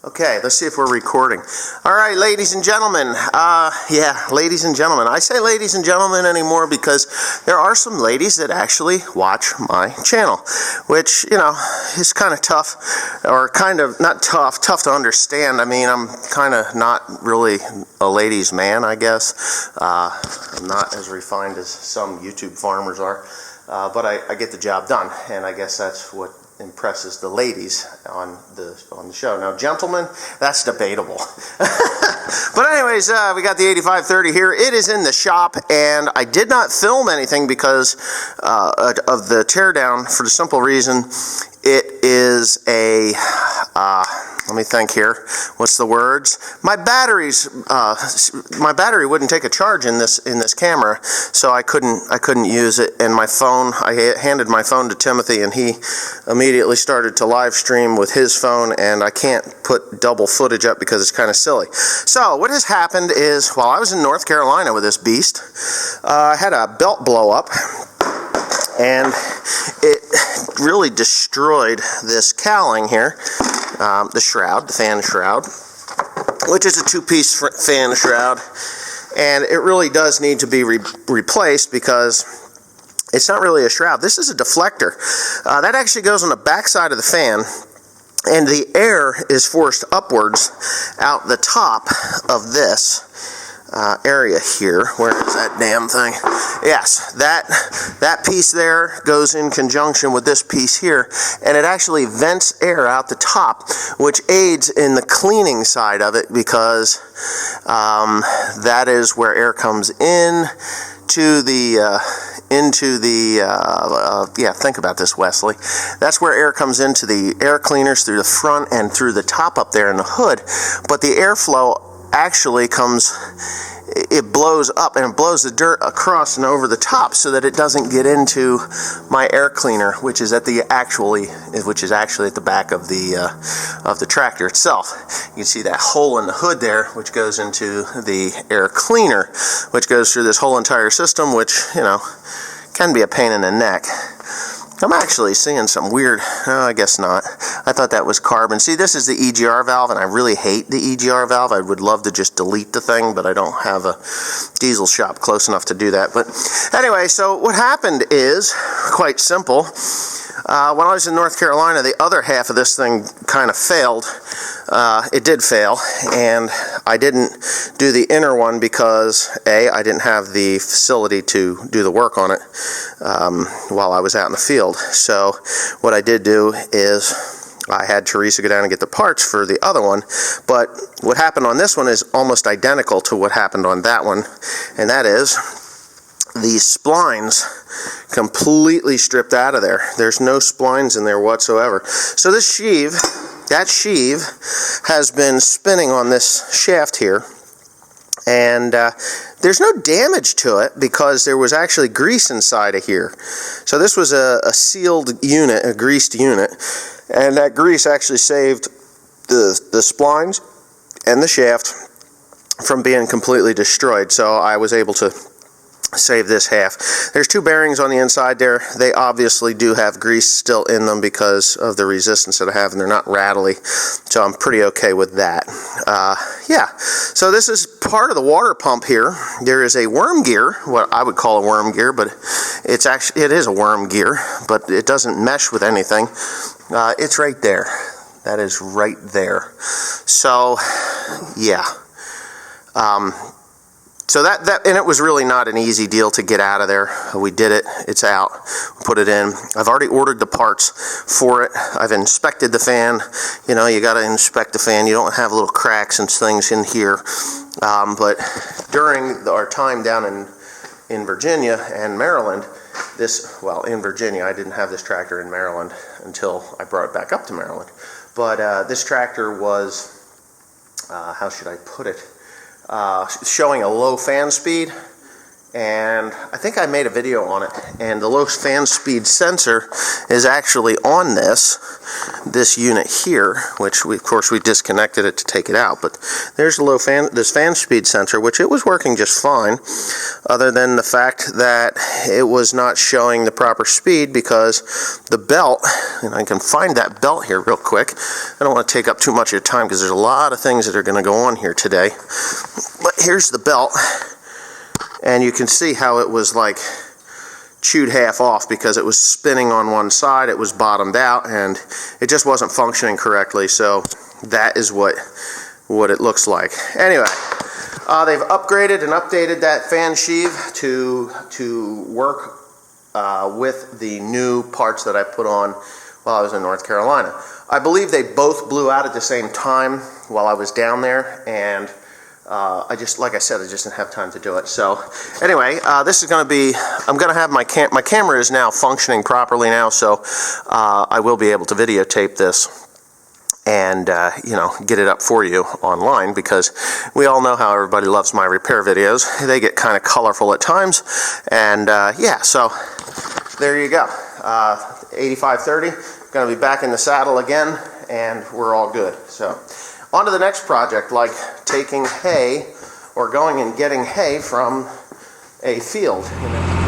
Okay, let's see if we're recording. All right, ladies and gentlemen. Ladies and gentlemen. I say ladies and gentlemen anymore because there are some ladies that actually watch my channel, which, you know, is kind of tough, or kind of, not tough to understand. I mean, I'm kind of not really a ladies' man, I guess. I'm not as refined as some YouTube farmers are, but I get the job done, and I guess that's what impresses the ladies on the show. Now, gentlemen, that's debatable. But anyways, we got the 8530 here. It is in the shop, and I did not film anything because of the teardown, for the simple reason it is a let me think here. What's the words? My battery wouldn't take a charge in this camera, so I couldn't use it. And my phone, I handed my phone to Timothy, and he immediately started to live stream with his phone, and I can't put double footage up because it's kind of silly. So what has happened is, while I was in North Carolina with this beast, I had a belt blow up, and it really destroyed this cowling here, the shroud, the fan shroud, which is a two-piece fan shroud, and it really does need to be replaced because it's not really a shroud. This is a deflector. That actually goes on the back side of the fan, and the air is forced upwards out the top of this area here. Where is that damn thing? Yes, that piece there goes in conjunction with this piece here, and it actually vents air out the top, which aids in the cleaning side of it, because that is where air comes in to the think about this, Wesley. That's where air comes into the air cleaners, through the front and through the top up there in the hood. But the airflow actually it blows up, and it blows the dirt across and over the top so that it doesn't get into my air cleaner, which is actually at the back of the tractor itself. You can see that hole in the hood there, which goes into the air cleaner, which goes through this whole entire system, which, you know, can be a pain in the neck. I'm actually seeing some weird, I guess not. I thought that was carbon. See, this is the EGR valve, and I really hate the EGR valve. I would love to just delete the thing, but I don't have a diesel shop close enough to do that. But anyway, so what happened is quite simple. When I was in North Carolina, the other half of this thing kind of failed. It did fail, and I didn't do the inner one because, A, I didn't have the facility to do the work on it while I was out in the field. So what I did do is I had Teresa go down and get the parts for the other one, but what happened on this one is almost identical to what happened on that one, and that is these splines completely stripped out of there. There's no splines in there whatsoever. So this sheave, that sheave has been spinning on this shaft here, and there's no damage to it because there was actually grease inside of here. So this was a sealed unit, a greased unit, and that grease actually saved the splines and the shaft from being completely destroyed. So I was able to save this half. There's two bearings on the inside there. They obviously do have grease still in them because of the resistance that I have, and they're not rattly, so I'm pretty okay with that. So this is part of the water pump here. There is a worm gear, what I would call a worm gear, but it is a worm gear, but it doesn't mesh with anything. It's right there. That is right there. So yeah. So that and it was really not an easy deal to get out of there. We did it. It's out. Put it in. I've already ordered the parts for it. I've inspected the fan. You know, you got to inspect the fan. You don't have little cracks and things in here. But during our time down in Virginia and Maryland, in Virginia, I didn't have this tractor in Maryland until I brought it back up to Maryland. But this tractor was, how should I put it? Showing a low fan speed, and I think I made a video on it, and the low fan speed sensor is actually on this unit here, which of course we disconnected it to take it out, but there's the this fan speed sensor, which it was working just fine, other than the fact that it was not showing the proper speed because the belt, and I can find that belt here real quick. I don't want to take up too much of your time because there's a lot of things that are going to go on here today, but here's the belt. And you can see how it was like chewed half off because it was spinning on one side, it was bottomed out, and it just wasn't functioning correctly. So that is what it looks like. Anyway, they've upgraded and updated that fan sheave to work with the new parts that I put on while I was in North Carolina. I believe they both blew out at the same time while I was down there, and like I said, I just didn't have time to do it. So anyway, this is going to be, I'm going to have my camera is now functioning properly now, so I will be able to videotape this and you know, get it up for you online, because we all know how everybody loves my repair videos. They get kind of colorful at times, and yeah, so there you go. 8530, going to be back in the saddle again, and we're all good. So on to the next project, like taking hay or going and getting hay from a field. You know.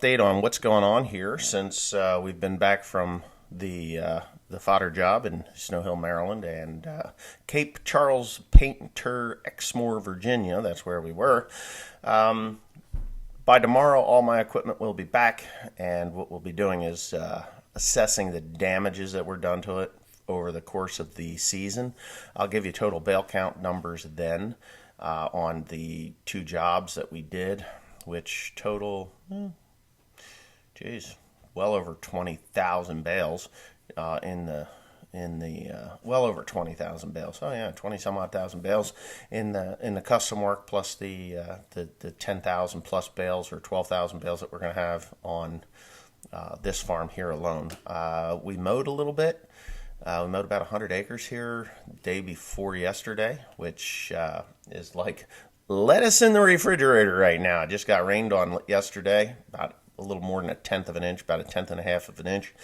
update on what's going on here since we've been back from the fodder job in Snow Hill, Maryland, and Cape Charles Painter, Exmoor, Virginia. That's where we were. By tomorrow, all my equipment will be back, and what we'll be doing is assessing the damages that were done to it over the course of the season. I'll give you total bale count numbers then on the 2 jobs that we did, which total, well over 20,000 bales well over 20,000 bales. Oh yeah, 20 some odd thousand bales in the custom work, plus the 10,000 plus bales or 12,000 bales that we're going to have on this farm here alone. We mowed a little bit. We mowed about 100 acres here the day before yesterday, which is like lettuce in the refrigerator right now. It just got rained on yesterday, about a little more than 1/10 of an inch, about 1/10.5 of an inch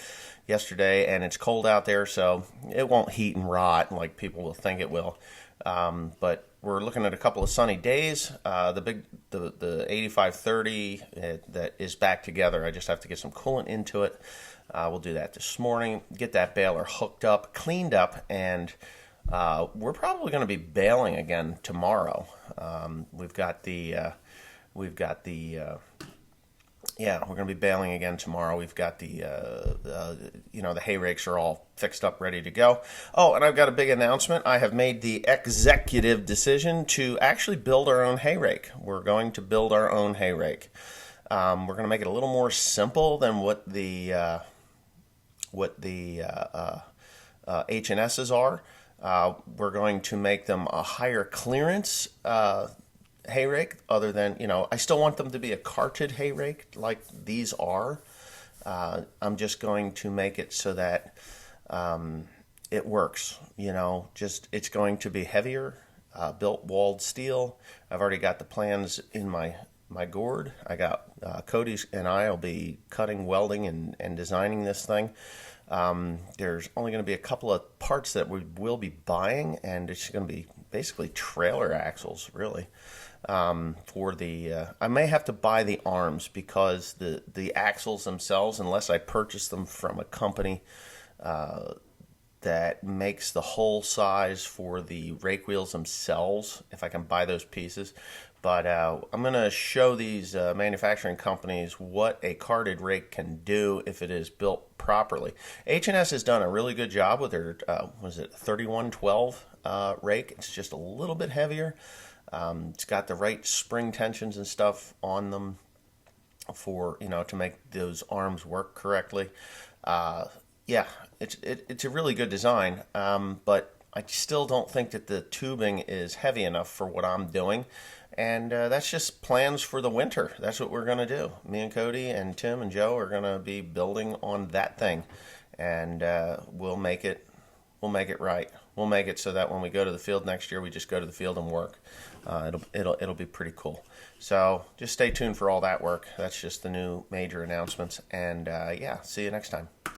yesterday, and it's cold out there, so it won't heat and rot like people will think it will. But we're looking at a couple of sunny days. The 8530 that is back together. I just have to get some coolant into it. We'll do that this morning. Get that baler hooked up, cleaned up, and we're probably going to be baling again tomorrow. We're going to be baling again tomorrow. We've got the hay rakes are all fixed up, ready to go. Oh, and I've got a big announcement. I have made the executive decision to actually build our own hay rake. We're going to build our own hay rake. We're going to make it a little more simple than what the H&S's are. We're going to make them a higher clearance hay rake, other than, I still want them to be a carted hay rake like these are. I'm just going to make it so that it works, it's going to be heavier, built walled steel. I've already got the plans in my gourd. I got Cody and I will be cutting, welding, and designing this thing. There's only going to be a couple of parts that we will be buying, and it's going to be basically trailer axles, really. I may have to buy the arms, because the axles themselves, unless I purchase them from a company that makes the whole size for the rake wheels themselves, if I can buy those pieces. But I'm going to show these manufacturing companies what a carted rake can do if it is built properly. H&S has done a really good job with their 3112 rake. It's just a little bit heavier. It's got the right spring tensions and stuff on them for, to make those arms work correctly. It's a really good design, but I still don't think that the tubing is heavy enough for what I'm doing. And that's just plans for the winter. That's what we're going to do. Me and Cody and Tim and Joe are going to be building on that thing, and we'll make it right. We'll make it so that when we go to the field next year, we just go to the field and work. It'll be pretty cool. So just stay tuned for all that work. That's just the new major announcements. And see you next time.